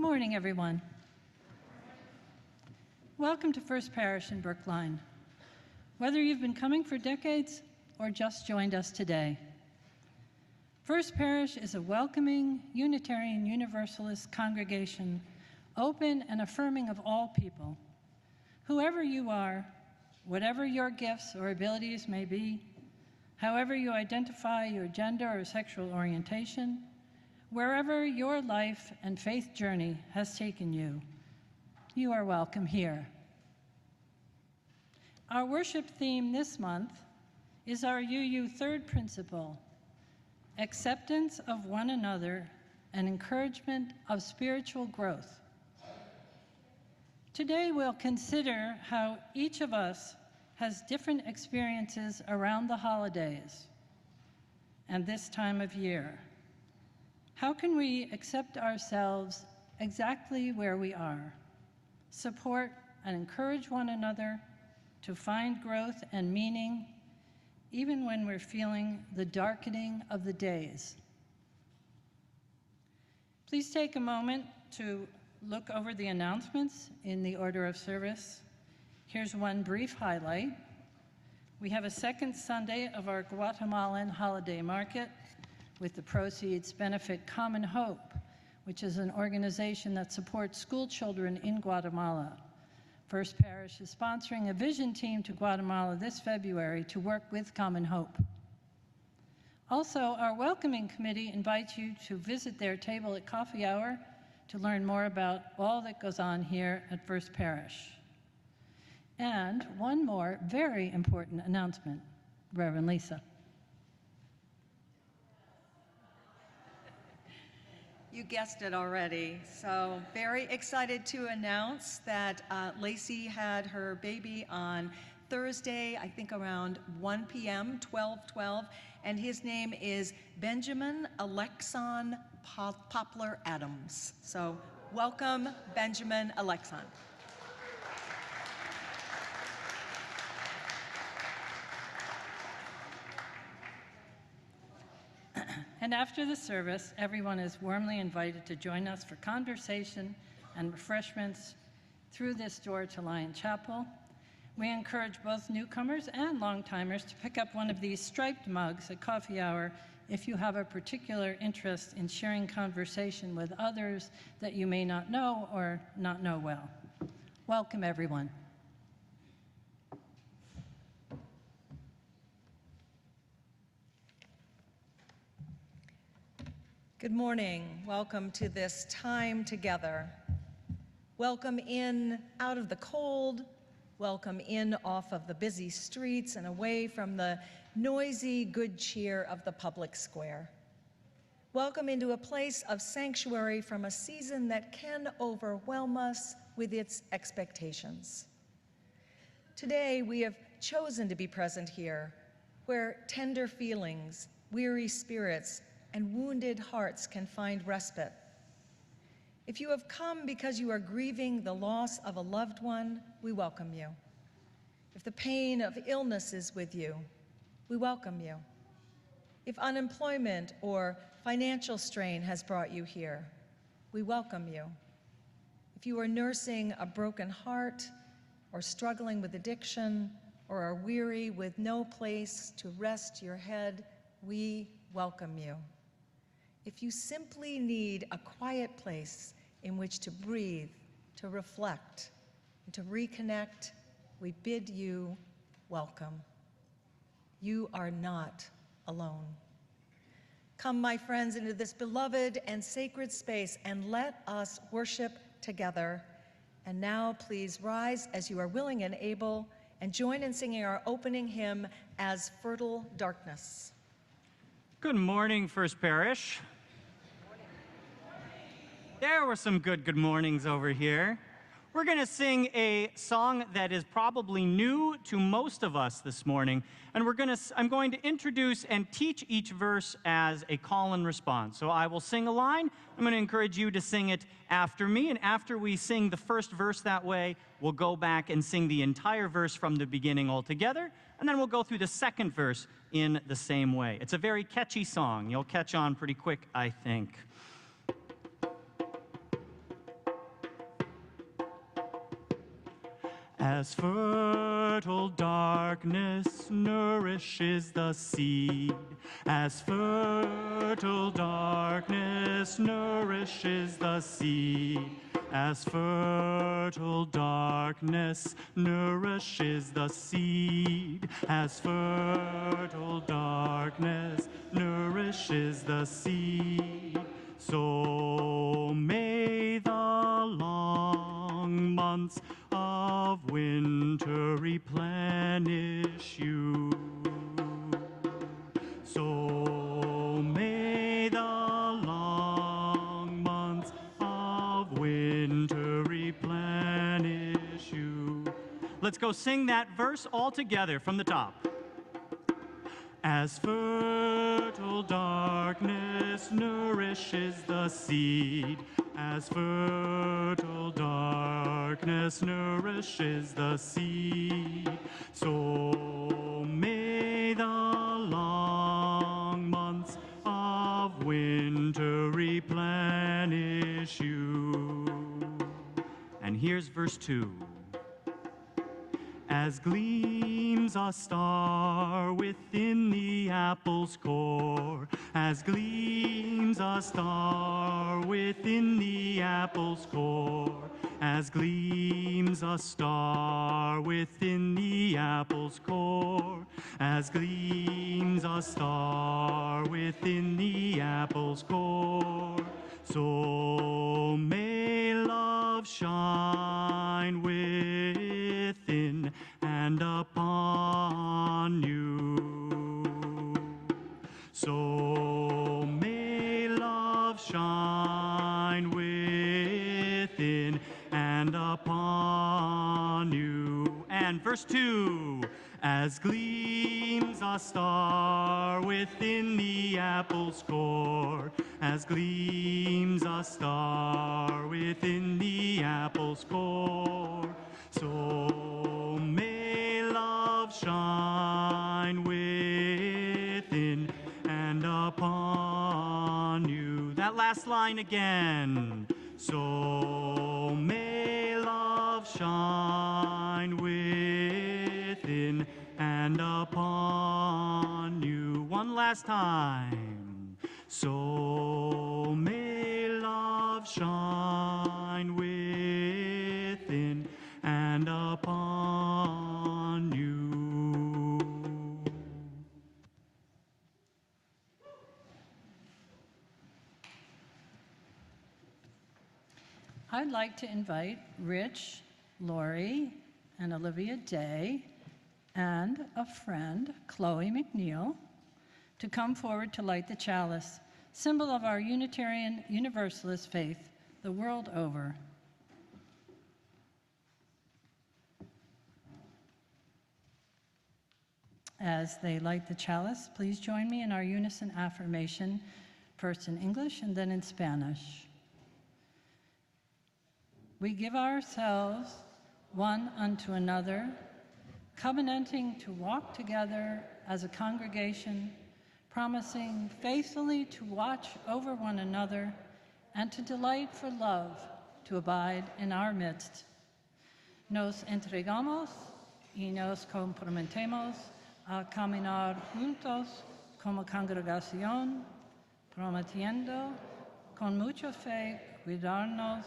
morning, everyone. Welcome to First Parish in Brookline. Whether you've been coming for decades or just joined us today, First Parish is a welcoming, Unitarian Universalist congregation, open and affirming of all people. Whoever you are, whatever your gifts or abilities may be, however you identify your gender or sexual orientation, wherever your life and faith journey has taken you, you are welcome here. Our worship theme this month is our UU third principle, acceptance of one another and encouragement of spiritual growth. Today we'll consider how each of us has different experiences around the holidays and this time of year. How can we accept ourselves exactly where we are, support and encourage one another to find growth and meaning, even when we're feeling the darkening of the days? Please take a moment to look over the announcements in the order of service. Here's one brief highlight. We have a second Sunday of our Guatemalan holiday market with the proceeds benefit Common Hope, which is an organization that supports school children in Guatemala. First Parish is sponsoring a vision team to Guatemala this February to work with Common Hope. Also, our welcoming committee invites you to visit their table at coffee hour to learn more about all that goes on here at First Parish. And one more very important announcement, Reverend Lisa. You guessed it already. So very excited to announce that Lacey had her baby on Thursday, I think around 1 p.m., 12:12, and his name is Benjamin Alexon Poplar Adams. So welcome, Benjamin Alexon. And after the service, everyone is warmly invited to join us for conversation and refreshments through this door to Lion Chapel. We encourage both newcomers and longtimers to pick up one of these striped mugs at coffee hour if you have a particular interest in sharing conversation with others that you may not know or not know well. Welcome, everyone. Good morning. Welcome to this time together. Welcome in out of the cold. Welcome in off of the busy streets and away from the noisy good cheer of the public square. Welcome into a place of sanctuary from a season that can overwhelm us with its expectations. Today, we have chosen to be present here, where tender feelings, weary spirits, and wounded hearts can find respite. If you have come because you are grieving the loss of a loved one, we welcome you. If the pain of illness is with you, we welcome you. If unemployment or financial strain has brought you here, we welcome you. If you are nursing a broken heart or struggling with addiction or are weary with no place to rest your head, we welcome you. If you simply need a quiet place in which to breathe, to reflect, and to reconnect, we bid you welcome. You are not alone. Come, my friends, into this beloved and sacred space, and let us worship together. And now, please rise as you are willing and able, and join in singing our opening hymn, As Fertile Darkness. Good morning, First Parish. There were some good mornings over here. We're going to sing a song that is probably new to most of us this morning, and I'm going to introduce and teach each verse as a call and response. So I will sing a line. I'm going to encourage you to sing it after me, and after we sing the first verse that way, we'll go back and sing the entire verse from the beginning all together, and then we'll go through the second verse in the same way. It's a very catchy song. You'll catch on pretty quick, I think. as fertile darkness nourishes the seed, as fertile darkness nourishes the seed, as fertile darkness nourishes the seed, as fertile darkness nourishes the seed, so may the long months of winter replenish you. So may the long months of winter replenish you. Let's go sing that verse all together from the top. As fertile darkness nourishes the seed, as fertile darkness nourishes the seed, so may the long months of winter replenish you. And here's verse 2. As gleams a star within the apple's core, as gleams a star within the apple's core, as gleams a star within the apple's core, as gleams a star within the apple's core, so may love shine within and upon you. So may love shine within and upon you. And verse 2, as gleams a star within the apple's core, as gleams a star within the apple's core, so may love shine within and upon you. That last line again. So may love shine within and upon you. One last time. So may love shine within and upon you. I'd like to invite Rich, Lori, and Olivia Day, and a friend, Chloe McNeil, to come forward to light the chalice, symbol of our Unitarian Universalist faith the world over. As they light the chalice, please join me in our unison affirmation, first in English and then in Spanish. We give ourselves one unto another, covenanting to walk together as a congregation, promising faithfully to watch over one another and to delight for love to abide in our midst. Nos entregamos y nos comprometemos a caminar juntos como congregación, prometiendo con mucha fe cuidarnos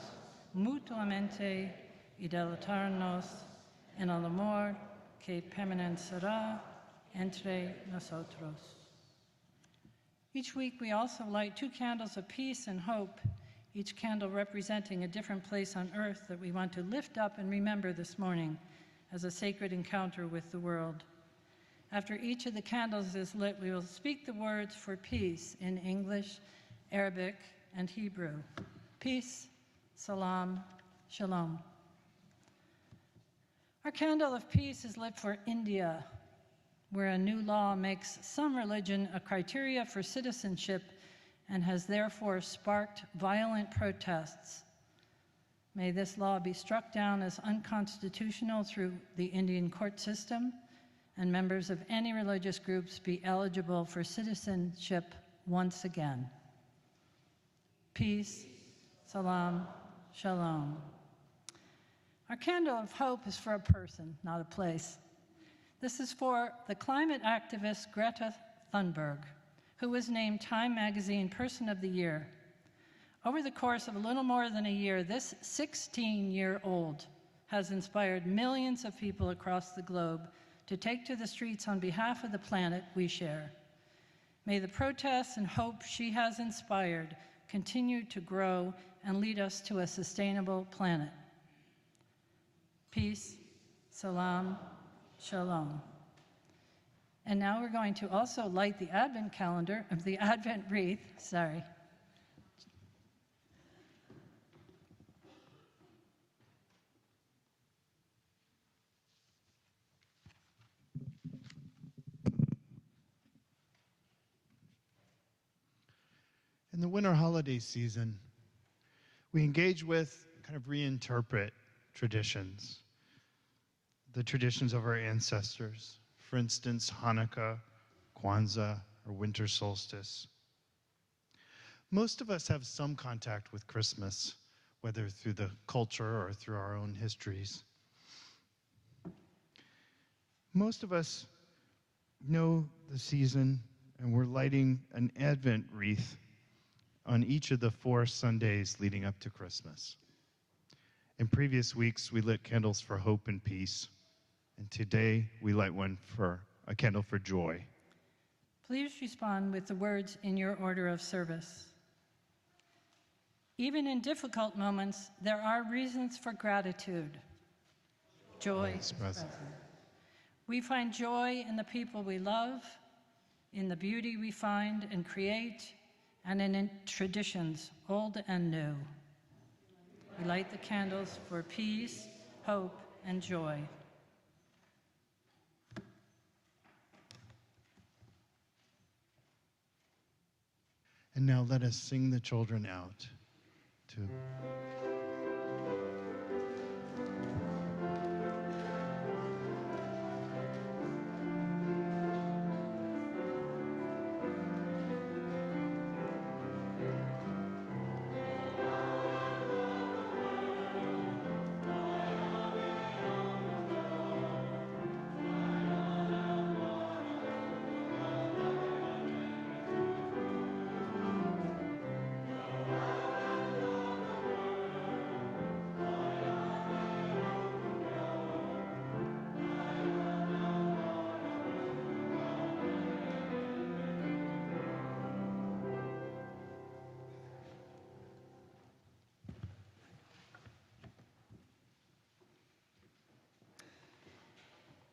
mutuamente y deleitarnos en el amor que permanecerá entre nosotros. Each week we also light 2 candles of peace and hope, each candle representing a different place on earth that we want to lift up and remember this morning as a sacred encounter with the world. After each of the candles is lit, we will speak the words for peace in English, Arabic, and Hebrew. Peace, salam, shalom. Our candle of peace is lit for India, where a new law makes some religion a criteria for citizenship and has therefore sparked violent protests. May this law be struck down as unconstitutional through the Indian court system, and members of any religious groups be eligible for citizenship once again. Peace, salam, shalom. Our candle of hope is for a person, not a place. This is for the climate activist Greta Thunberg, who was named Time Magazine Person of the Year. Over the course of a little more than a year, this 16-year-old has inspired millions of people across the globe to take to the streets on behalf of the planet we share. May the protests and hope she has inspired continue to grow and lead us to a sustainable planet. Peace, salam, shalom. And now we're going to also light the Advent calendar, of the Advent wreath, sorry. In the winter holiday season, we engage with, kind of reinterpret traditions, the traditions of our ancestors. For instance, Hanukkah, Kwanzaa, or winter solstice. Most of us have some contact with Christmas, whether through the culture or through our own histories. Most of us know the season, and we're lighting an Advent wreath on each of the 4 Sundays leading up to Christmas. In previous weeks, we lit candles for hope and peace, and today we light a candle for joy. Please respond with the words in your order of service. Even in difficult moments, there are reasons for gratitude. Joy is present. We find joy in the people we love, in the beauty we find and create, and in traditions, old and new. We light the candles for peace, hope, and joy. And now let us sing the children out to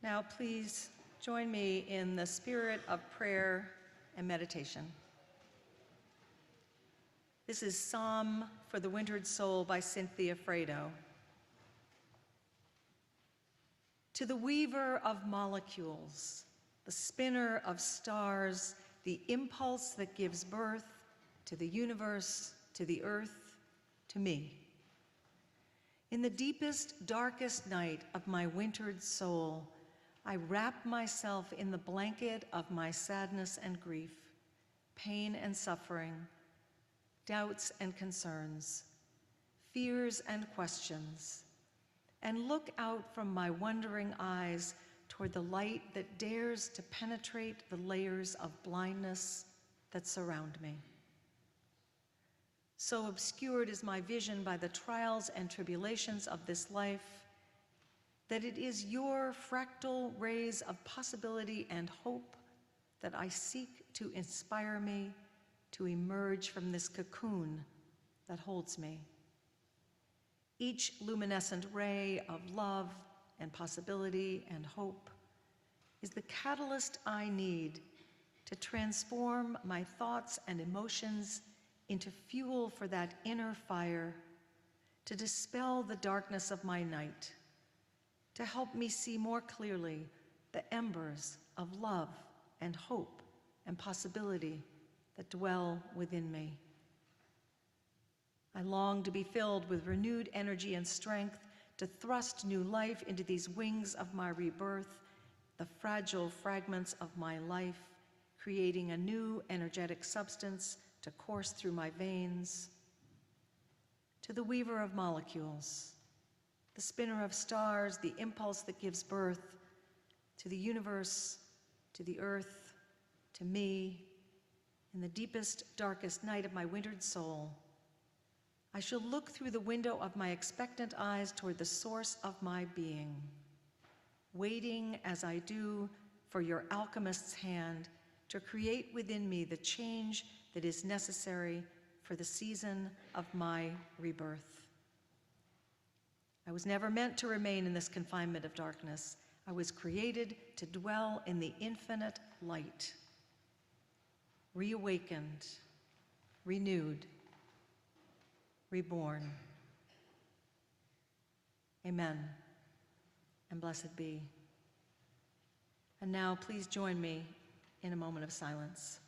Now, please join me in the spirit of prayer and meditation. This is Psalm for the Wintered Soul by Cynthia Fredo. To the weaver of molecules, the spinner of stars, the impulse that gives birth to the universe, to the earth, to me. In the deepest, darkest night of my wintered soul, I wrap myself in the blanket of my sadness and grief, pain and suffering, doubts and concerns, fears and questions, and look out from my wondering eyes toward the light that dares to penetrate the layers of blindness that surround me. So obscured is my vision by the trials and tribulations of this life, that it is your fractal rays of possibility and hope that I seek to inspire me to emerge from this cocoon that holds me. Each luminescent ray of love and possibility and hope is the catalyst I need to transform my thoughts and emotions into fuel for that inner fire, to dispel the darkness of my night, to help me see more clearly the embers of love and hope and possibility that dwell within me. I long to be filled with renewed energy and strength to thrust new life into these wings of my rebirth, the fragile fragments of my life, creating a new energetic substance to course through my veins. To the weaver of molecules, the the spinner of stars, the impulse that gives birth to the universe, to the earth, to me, in the deepest, darkest night of my wintered soul, I shall look through the window of my expectant eyes toward the source of my being, waiting as I do for your alchemist's hand to create within me the change that is necessary for the season of my rebirth. I was never meant to remain in this confinement of darkness. I was created to dwell in the infinite light, reawakened, renewed, reborn. Amen, and blessed be. And now please join me in a moment of silence.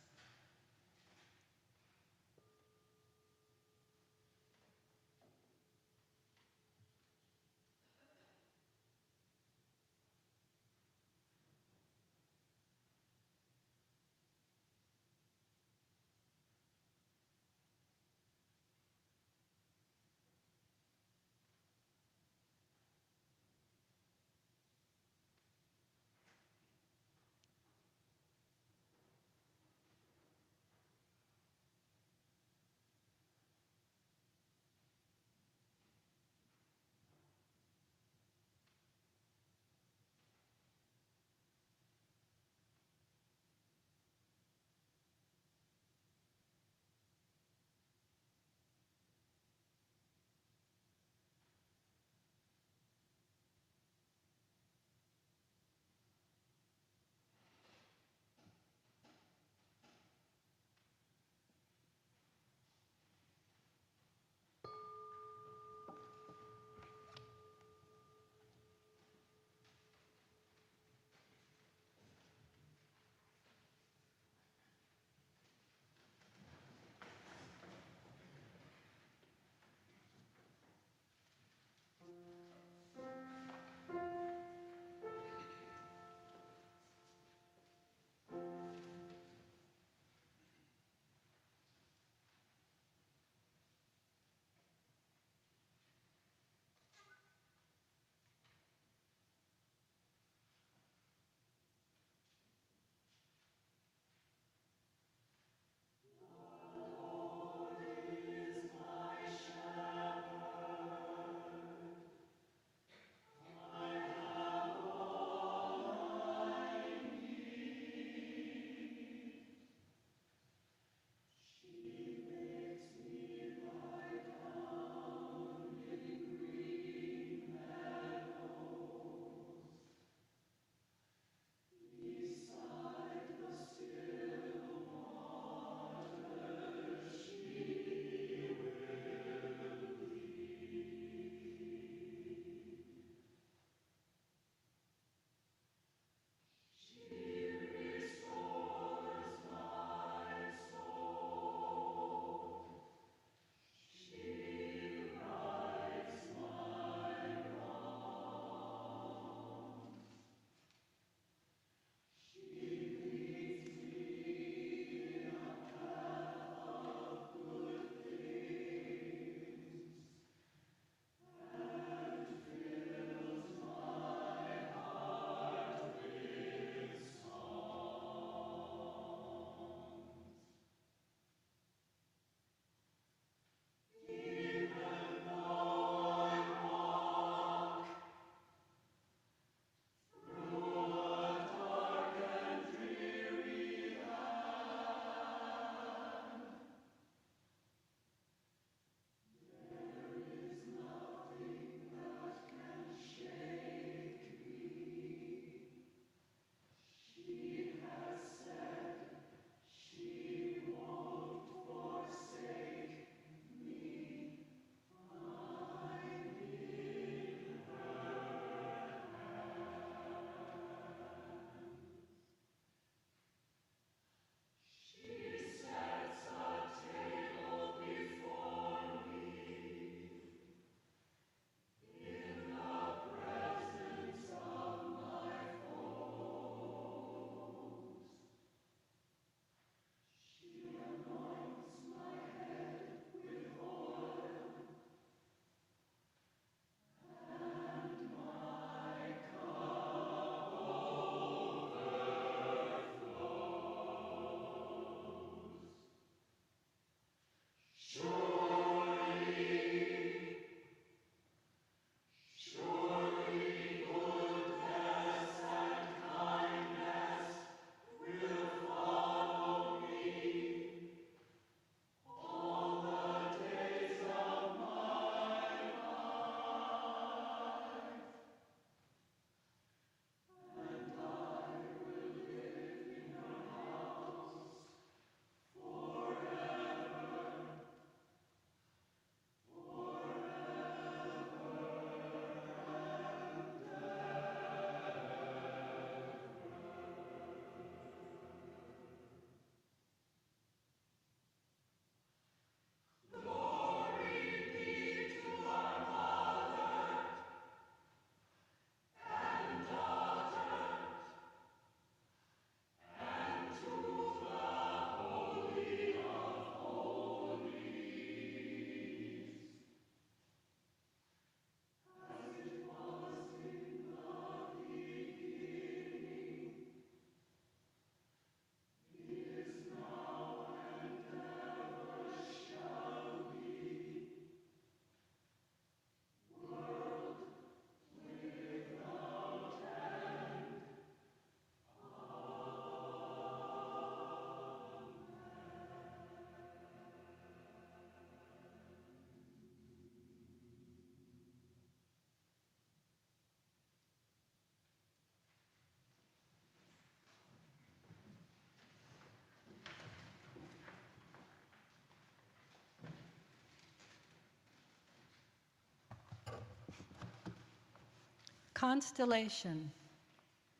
Constellation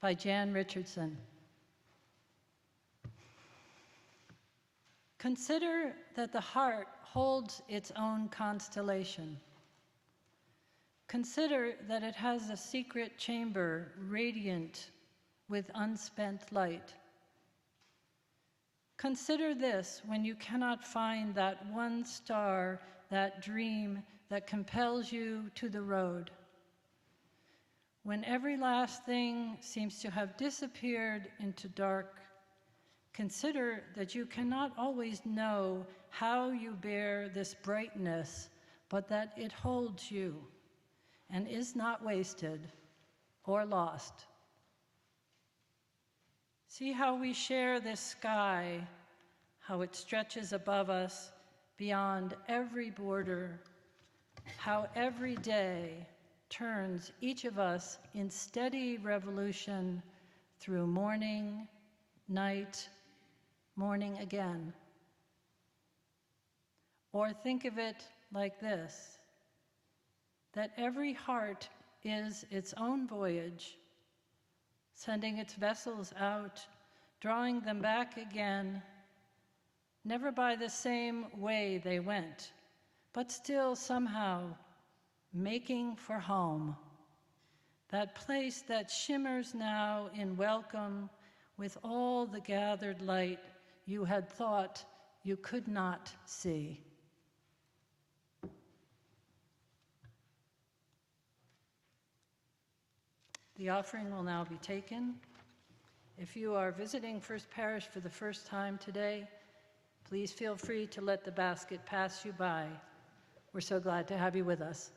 by Jan Richardson. Consider that the heart holds its own constellation. Consider that it has a secret chamber radiant with unspent light. Consider this when you cannot find that one star, that dream that compels you to the road. When every last thing seems to have disappeared into dark, consider that you cannot always know how you bear this brightness, but that it holds you and is not wasted or lost. See how we share this sky, how it stretches above us beyond every border, how every day turns each of us in steady revolution through morning, night, morning again. Or think of it like this, that every heart is its own voyage, sending its vessels out, drawing them back again, never by the same way they went, but still somehow making for home, that place that shimmers now in welcome with all the gathered light you had thought you could not see. The offering will now be taken. If you are visiting First Parish for the first time today, please feel free to let the basket pass you by. We're so glad to have you with us.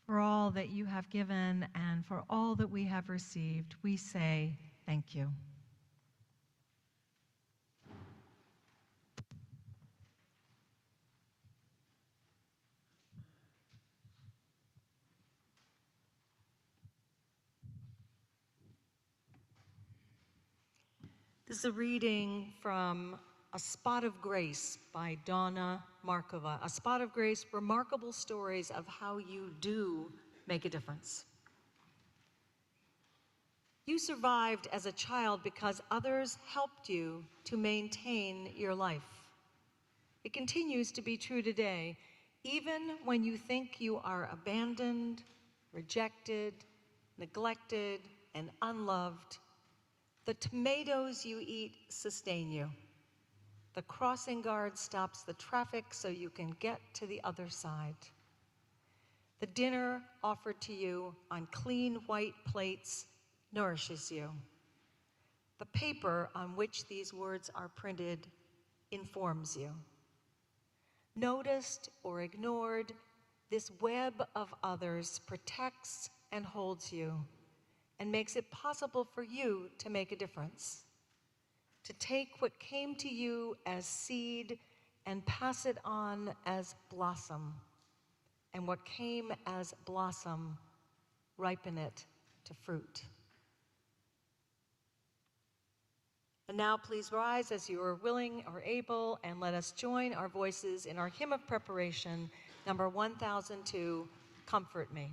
For all that you have given and for all that we have received, we say thank you. This is a reading from A Spot of Grace by Donna Markova. A Spot of Grace, remarkable stories of how you do make a difference. You survived as a child because others helped you to maintain your life. It continues to be true today, even when you think you are abandoned, rejected, neglected, and unloved. The tomatoes you eat sustain you. The crossing guard stops the traffic so you can get to the other side. The dinner offered to you on clean white plates nourishes you. The paper on which these words are printed informs you. Noticed or ignored, this web of others protects and holds you and makes it possible for you to make a difference, to take what came to you as seed and pass it on as blossom, and what came as blossom, ripen it to fruit. And now please rise as you are willing or able, and let us join our voices in our hymn of preparation, number 1002, Comfort Me.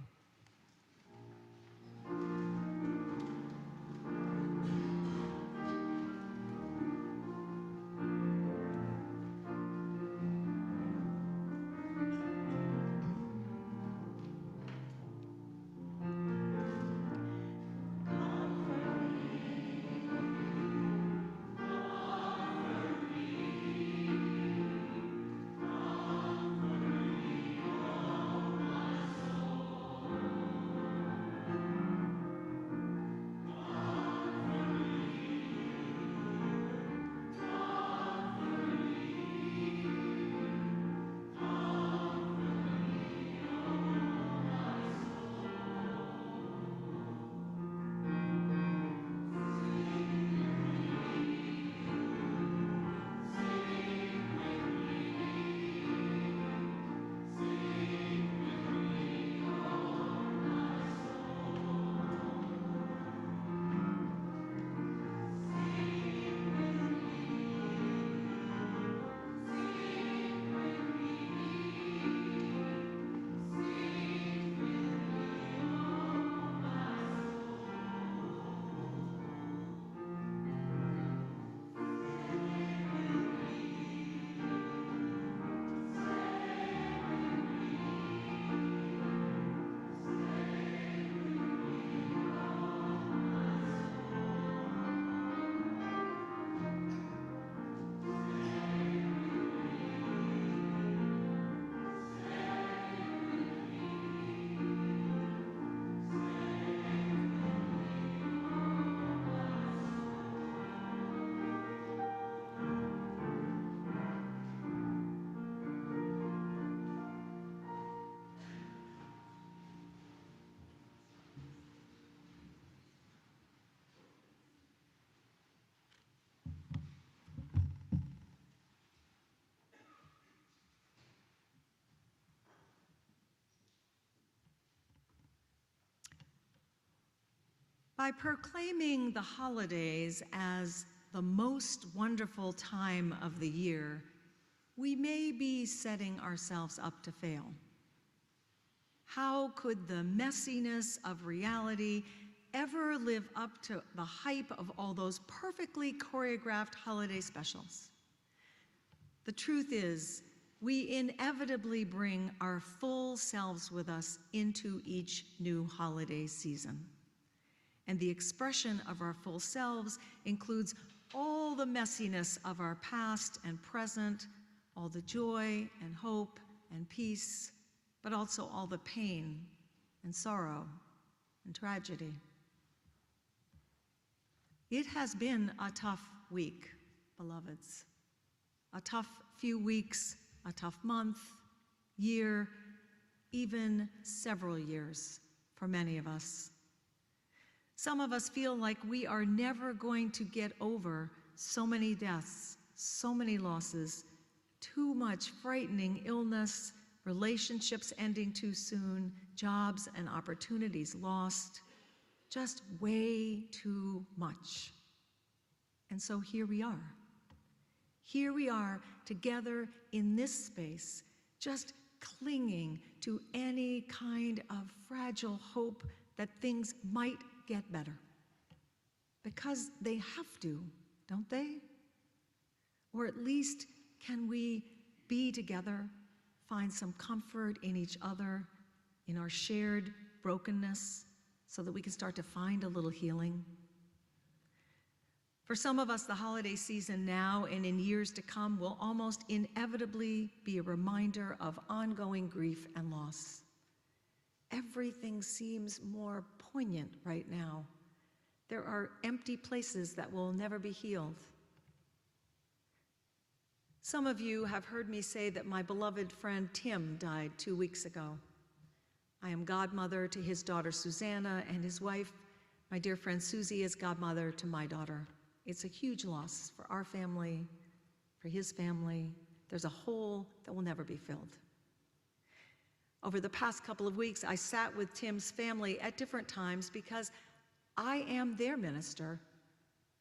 By proclaiming the holidays as the most wonderful time of the year, we may be setting ourselves up to fail. How could the messiness of reality ever live up to the hype of all those perfectly choreographed holiday specials? The truth is, we inevitably bring our full selves with us into each new holiday season. And the expression of our full selves includes all the messiness of our past and present, all the joy and hope and peace, but also all the pain and sorrow and tragedy. It has been a tough week, beloveds. A tough few weeks, a tough month, year, even several years for many of us. Some of us feel like we are never going to get over so many deaths, so many losses, too much frightening illness, relationships ending too soon, jobs and opportunities lost, just way too much. And so here we are. Here we are together in this space, just clinging to any kind of fragile hope that things might get better. Because they have to, don't they? Or at least can we be together, find some comfort in each other, in our shared brokenness, so that we can start to find a little healing? For some of us, the holiday season now and in years to come will almost inevitably be a reminder of ongoing grief and loss. Everything seems more poignant right now. There are empty places that will never be healed. Some of you have heard me say that my beloved friend Tim died 2 weeks ago. I am godmother to his daughter Susanna, and his wife, my dear friend Susie, is godmother to my daughter. It's a huge loss for our family, for his family. There's a hole that will never be filled. Over the past couple of weeks, I sat with Tim's family at different times because I am their minister,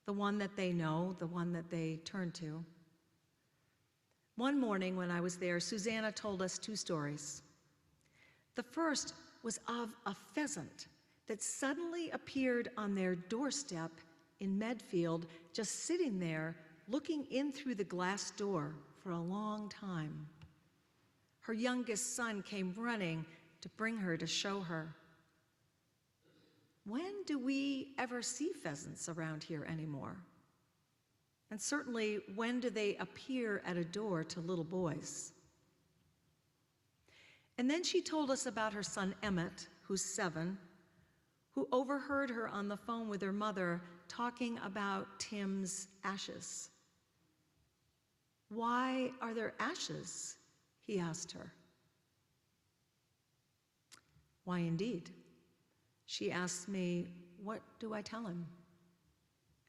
the one that they know, the one that they turn to. One morning when I was there, Susanna told us 2 stories. The first was of a pheasant that suddenly appeared on their doorstep in Medfield, just sitting there, looking in through the glass door for a long time. Her youngest son came running to bring her to show her. When do we ever see pheasants around here anymore? And certainly, when do they appear at a door to little boys? And then she told us about her son Emmett, who's 7, who overheard her on the phone with her mother talking about Tim's ashes. Why are there ashes? He asked her. Why indeed? She asked me, what do I tell him?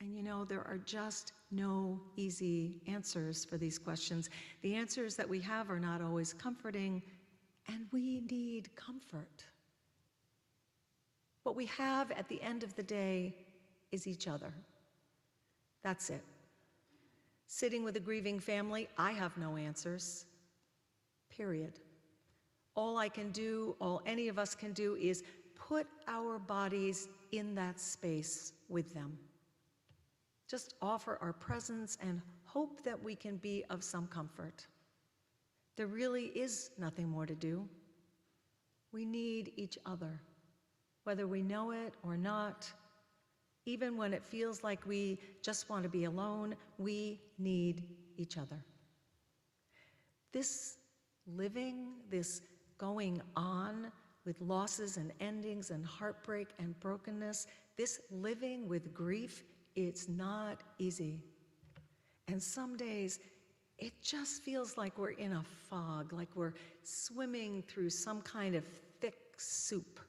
And you know, there are just no easy answers for these questions. The answers that we have are not always comforting, and we need comfort. What we have at the end of the day is each other. That's it. Sitting with a grieving family, I have no answers. Period. All I can do, all any of us can do, is put our bodies in that space with them. Just offer our presence and hope that we can be of some comfort. There really is nothing more to do. We need each other, whether we know it or not. Even when it feels like we just want to be alone, we need each other. This living, this going on with losses and endings and heartbreak and brokenness, this living with grief, it's not easy. And some days, it just feels like we're in a fog, like we're swimming through some kind of thick soup.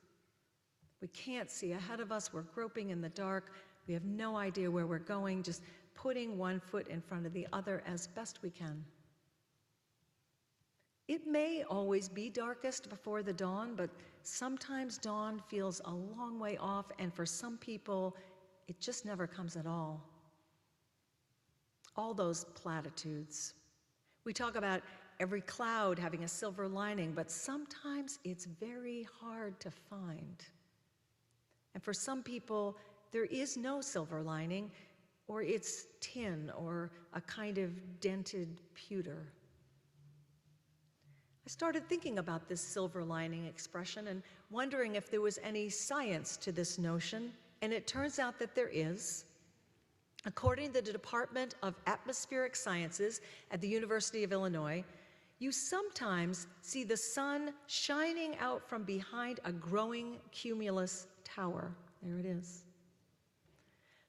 We can't see ahead of us, we're groping in the dark, we have no idea where we're going, just putting one foot in front of the other as best we can. It may always be darkest before the dawn, but sometimes dawn feels a long way off, and for some people, it just never comes at all. All those platitudes. We talk about every cloud having a silver lining, but sometimes it's very hard to find. And for some people, there is no silver lining, or it's tin or a kind of dented pewter. I started thinking about this silver lining expression and wondering if there was any science to this notion, and it turns out that there is. According to the Department of Atmospheric Sciences at the University of Illinois, you sometimes see the sun shining out from behind a growing cumulus tower. There it is.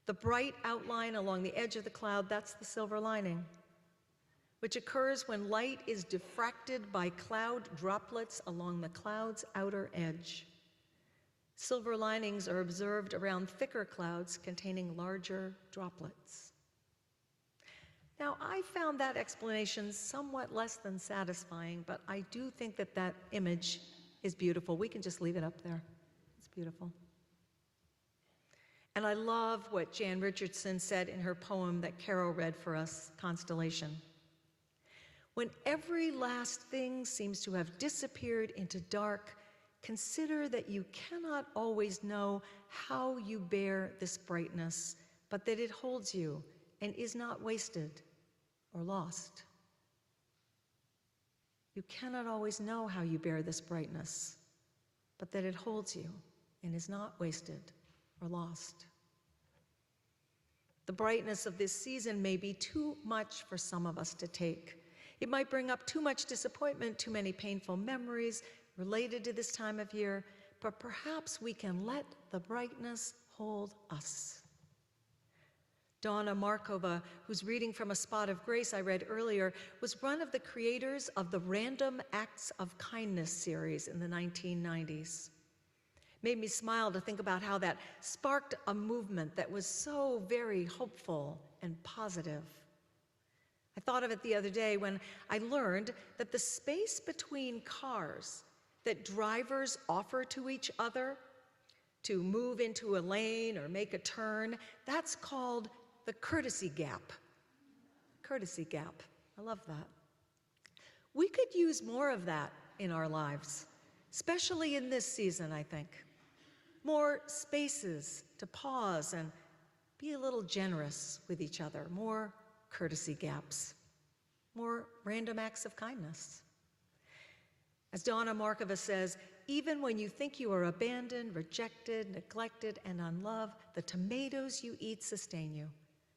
The bright outline along the edge of the cloud, that's the silver lining. which occurs when light is diffracted by cloud droplets along the cloud's outer edge. Silver linings are observed around thicker clouds containing larger droplets. Now, I found that explanation somewhat less than satisfying, but I do think that that image is beautiful. We can just leave it up there. It's beautiful. And I love what Jan Richardson said in her poem that Carol read for us, Constellation. When every last thing seems to have disappeared into dark, consider that you cannot always know how you bear this brightness, but that it holds you and is not wasted or lost. You cannot always know how you bear this brightness, but that it holds you and is not wasted or lost. The brightness of this season may be too much for some of us to take. It might bring up too much disappointment, too many painful memories related to this time of year, but perhaps we can let the brightness hold us. Donna Markova, whose reading from A Spot of Grace I read earlier, was one of the creators of the Random Acts of Kindness series in the 1990s. Made me smile to think about how that sparked a movement that was so very hopeful and positive. I thought of it the other day when I learned that the space between cars that drivers offer to each other to move into a lane or make a turn, that's called the courtesy gap. Courtesy gap. I love that. We could use more of that in our lives, especially in this season, I think. More spaces to pause and be a little generous with each other. More courtesy gaps. More random acts of kindness. As Donna Markova says, even when you think you are abandoned, rejected, neglected, and unloved, the tomatoes you eat sustain you.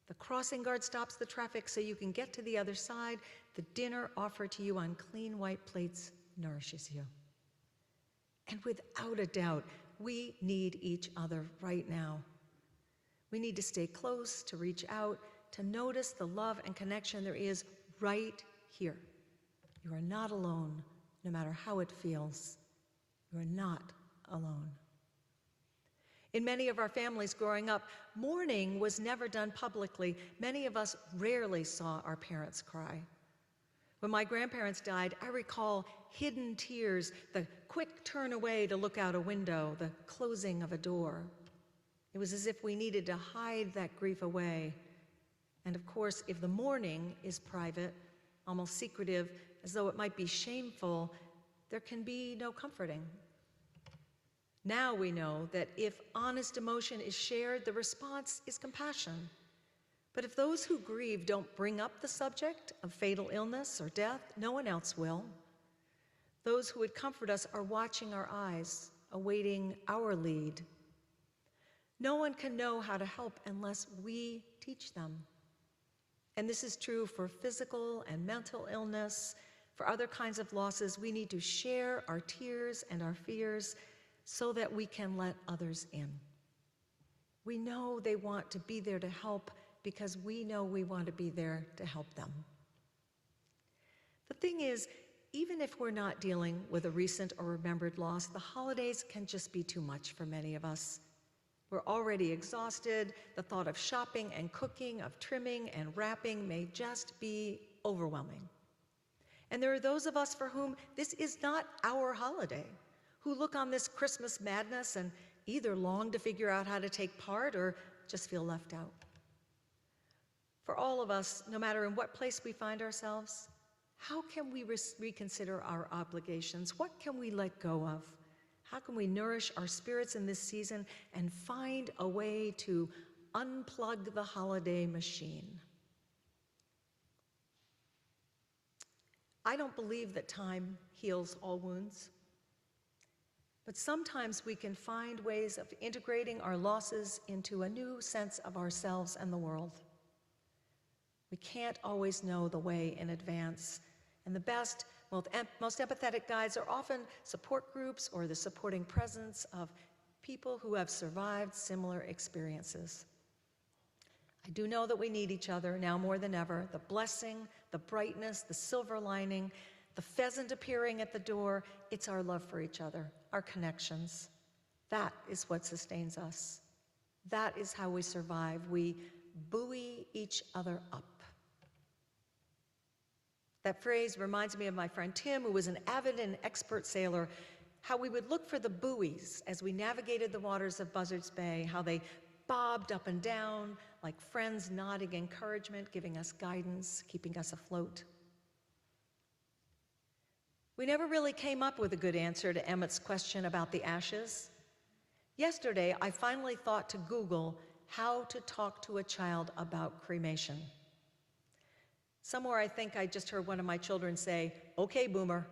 The crossing guard stops the traffic so you can get to the other side. The dinner offered to you on clean white plates nourishes you. And without a doubt, we need each other right now. We need to stay close, to reach out, to notice the love and connection there is right here. You are not alone, no matter how it feels. You are not alone. In many of our families growing up, mourning was never done publicly. Many of us rarely saw our parents cry. When my grandparents died, I recall hidden tears, the quick turn away to look out a window, the closing of a door. It was as if we needed to hide that grief away. And of course, if the mourning is private, almost secretive, as though it might be shameful, there can be no comforting. Now we know that if honest emotion is shared, the response is compassion. But if those who grieve don't bring up the subject of fatal illness or death, no one else will. Those who would comfort us are watching our eyes, awaiting our lead. No one can know how to help unless we teach them. And this is true for physical and mental illness. For other kinds of losses, we need to share our tears and our fears so that we can let others in. We know they want to be there to help because we know we want to be there to help them. The thing is, even if we're not dealing with a recent or remembered loss, the holidays can just be too much for many of us. We're already exhausted. The thought of shopping and cooking, of trimming and wrapping may just be overwhelming. And there are those of us for whom this is not our holiday, who look on this Christmas madness and either long to figure out how to take part or just feel left out. For all of us, no matter in what place we find ourselves, how can we reconsider our obligations? What can we let go of? How can we nourish our spirits in this season and find a way to unplug the holiday machine? I don't believe that time heals all wounds, but sometimes we can find ways of integrating our losses into a new sense of ourselves and the world. We can't always know the way in advance, and the best, most empathetic guides are often support groups or the supporting presence of people who have survived similar experiences. I do know that we need each other now more than ever. The blessing, the brightness, the silver lining, the pheasant appearing at the door. It's our love for each other, our connections. That is what sustains us. That is how we survive. We buoy each other up. That phrase reminds me of my friend Tim, who was an avid and expert sailor, how we would look for the buoys as we navigated the waters of Buzzards Bay, how they bobbed up and down like friends nodding encouragement, giving us guidance, keeping us afloat. We never really came up with a good answer to Emmett's question about the ashes. Yesterday, I finally thought to Google how to talk to a child about cremation. Somewhere I think I just heard one of my children say, "Okay, boomer."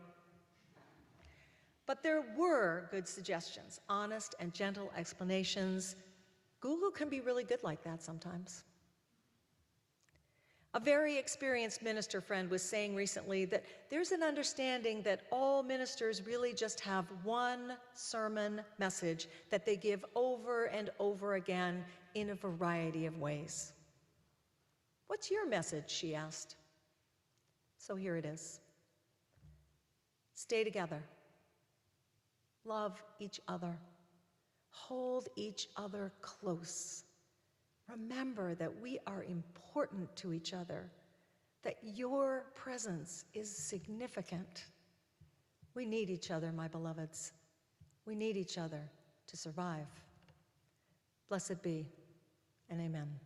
But there were good suggestions, honest and gentle explanations. Google can be really good like that sometimes. A very experienced minister friend was saying recently that there's an understanding that all ministers really just have one sermon message that they give over and over again in a variety of ways. "What's your message?" she asked. So here it is. Stay together. Love each other. Hold each other close. Remember that we are important to each other, that your presence is significant. We need each other, my beloveds. We need each other to survive. Blessed be, and amen.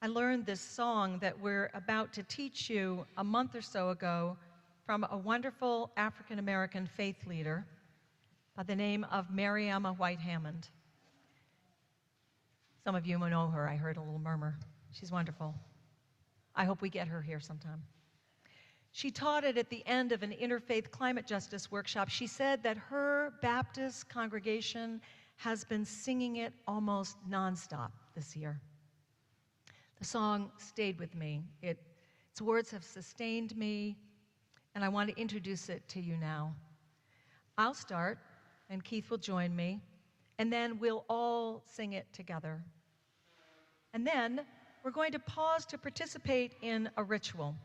I learned this song that we're about to teach you a month or so ago from a wonderful African-American faith leader by the name of Mariama White Hammond. Some of you may know her. I heard a little murmur. She's wonderful. I hope we get her here sometime. She taught it at the end of an interfaith climate justice workshop. She said that her Baptist congregation has been singing it almost nonstop this year. The song stayed with me. Its words have sustained me, and I want to introduce it to you now. I'll start, and Keith will join me, and then we'll all sing it together. And then we're going to pause to participate in a ritual.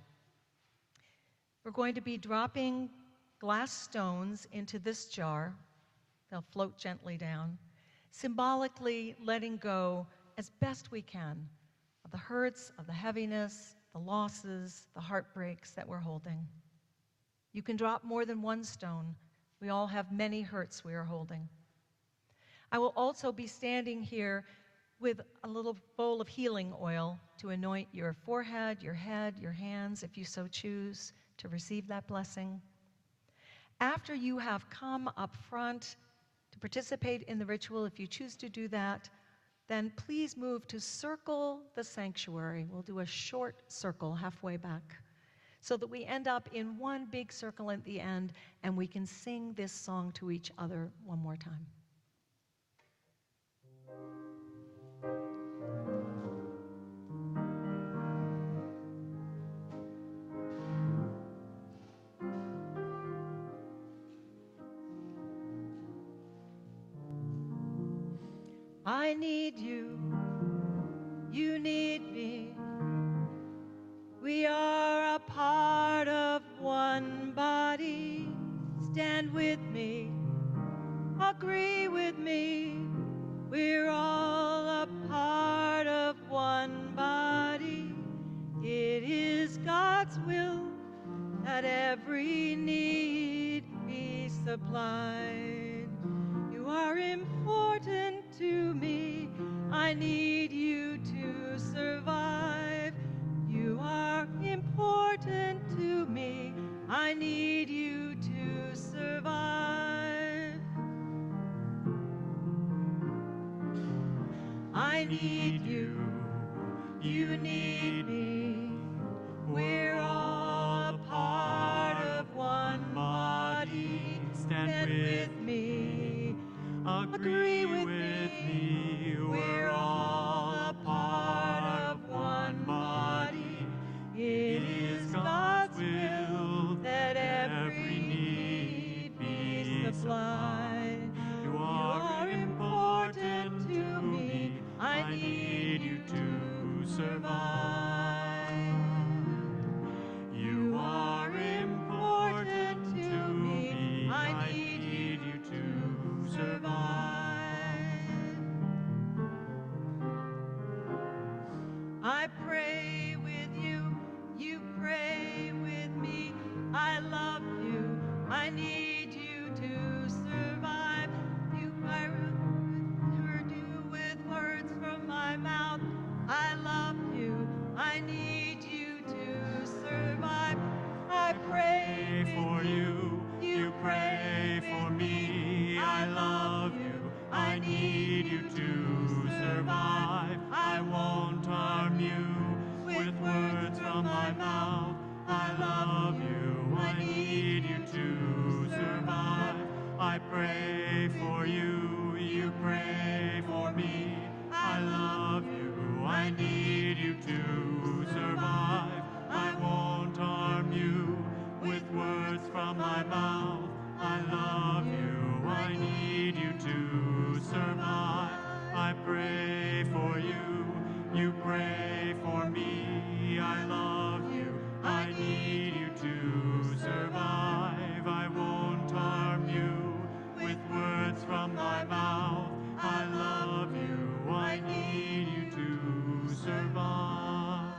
We're going to be dropping glass stones into this jar. They'll float gently down, symbolically letting go as best we can of the hurts, of the heaviness, the losses, the heartbreaks that we're holding. You can drop more than one stone. We all have many hurts we are holding. I will also be standing here with a little bowl of healing oil to anoint your forehead, your head, your hands, if you so choose to receive that blessing. After you have come up front to participate in the ritual, if you choose to do that, then please move to circle the sanctuary. We'll do a short circle halfway back so that we end up in one big circle at the end and we can sing this song to each other one more time. I need you, you need me. We are a part of one body. Stand with me, agree with me. We're all a part of one body. It is God's will that every need be supplied. You are important to me. I need you to survive. You are important to me. I need you to survive. I need you. You need me. We're all a part of one body. Stand with me. Agree with me. We're all a part of one body. you to survive. I won't harm you with words from my mouth. I love you, I need you to survive. I pray for you, you pray for me. I love you, I need you to survive. I won't harm you with words from my mouth. I love you, I need you to survive. I pray for you, you pray for me. I love you, I need you to survive. I won't harm you with words from my mouth. I love you, I need you to survive.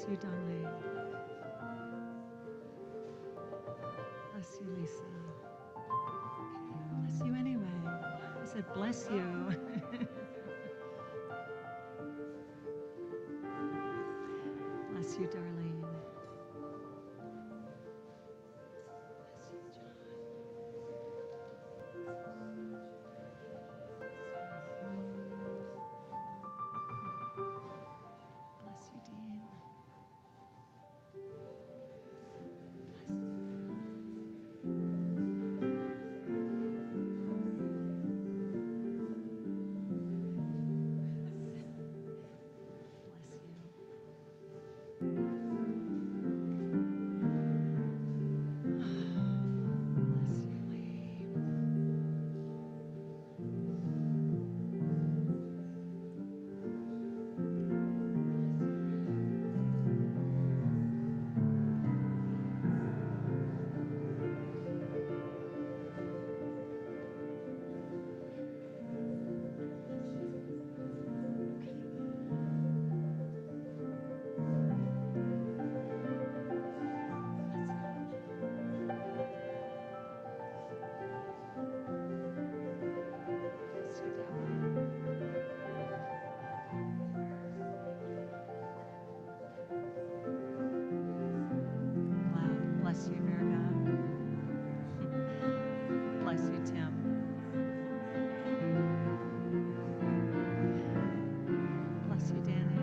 Bless you, Darlene. Bless you, Lisa. Bless you anyway. I said, bless you. Bless you, Darlene. Bless you, John. Bless you, Dean. Bless you. Bless you, Lee. Bless you, Deborah. Wow. Bless you, Virga. Bless you, Tim. Bless you, Danny.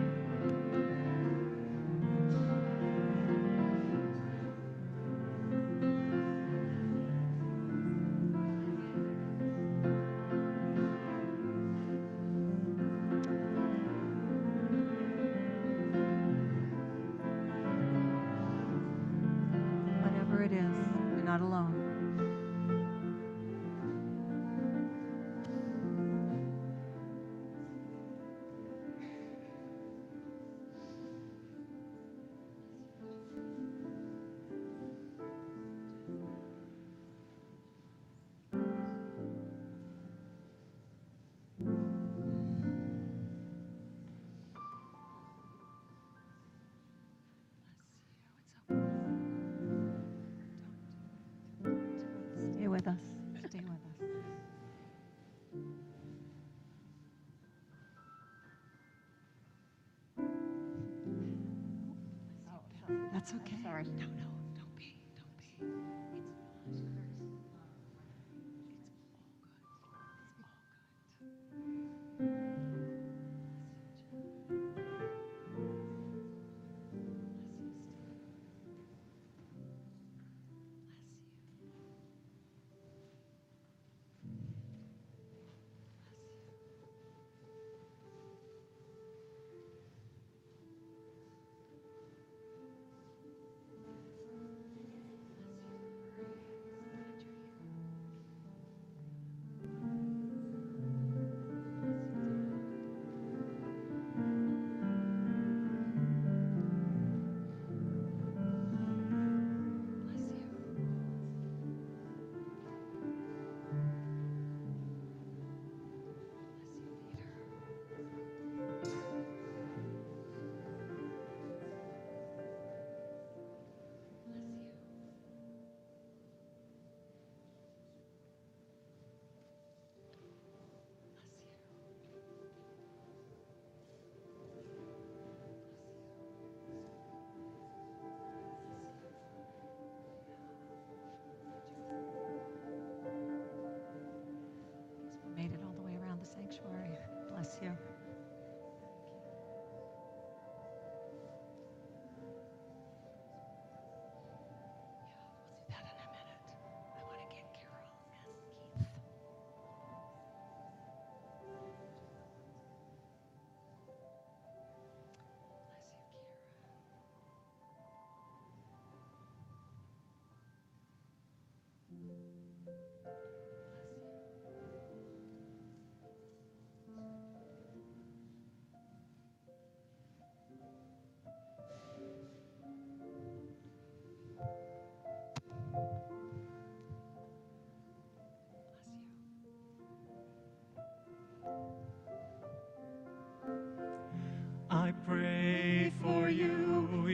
Whatever it is, you're not alone. Stay with us. Stay with us. That's okay. Sorry. No, no, don't be. Don't be. It's all good. Made it all the way around the sanctuary. Bless you. We'll do that in a minute. I want to get Carol and Keith. Bless you, Kira. I pray for you,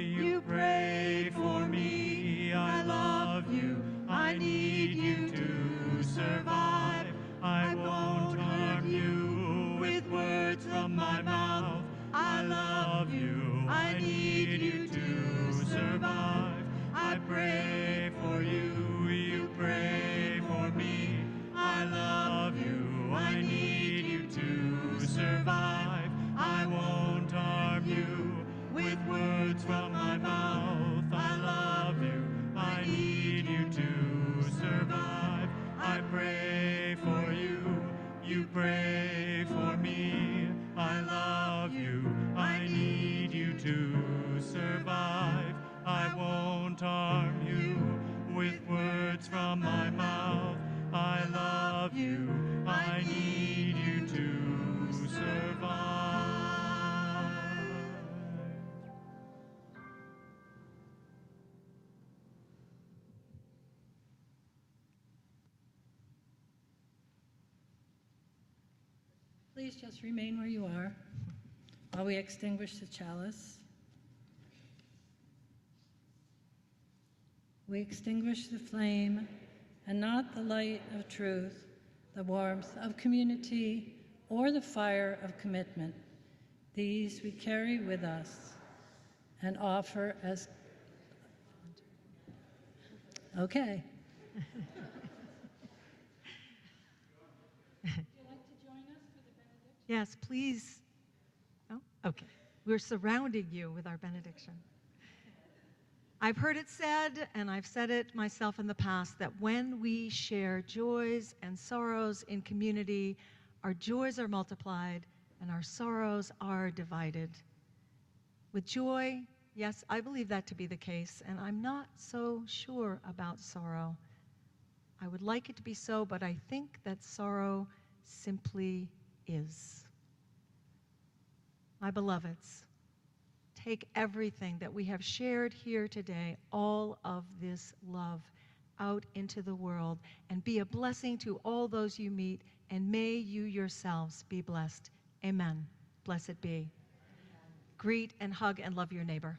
pray for me. I love you, I need you to survive. I won't harm you with words from my mouth. I love you, I need you to survive. Please just remain where you are while we extinguish the chalice. We extinguish the flame, and not the light of truth, the warmth of community, or the fire of commitment. These we carry with us and offer as... Okay. Yes, please. Oh, okay. We're surrounding you with our benediction. I've heard it said, and I've said it myself in the past, that when we share joys and sorrows in community, our joys are multiplied and our sorrows are divided. With joy, yes, I believe that to be the case, and I'm not so sure about sorrow. I would like it to be so, but I think that sorrow simply is. My beloveds, take everything that we have shared here today, all of this love, out into the world and be a blessing to all those you meet, and may you yourselves be blessed. Amen. Blessed be. Greet and hug and love your neighbor.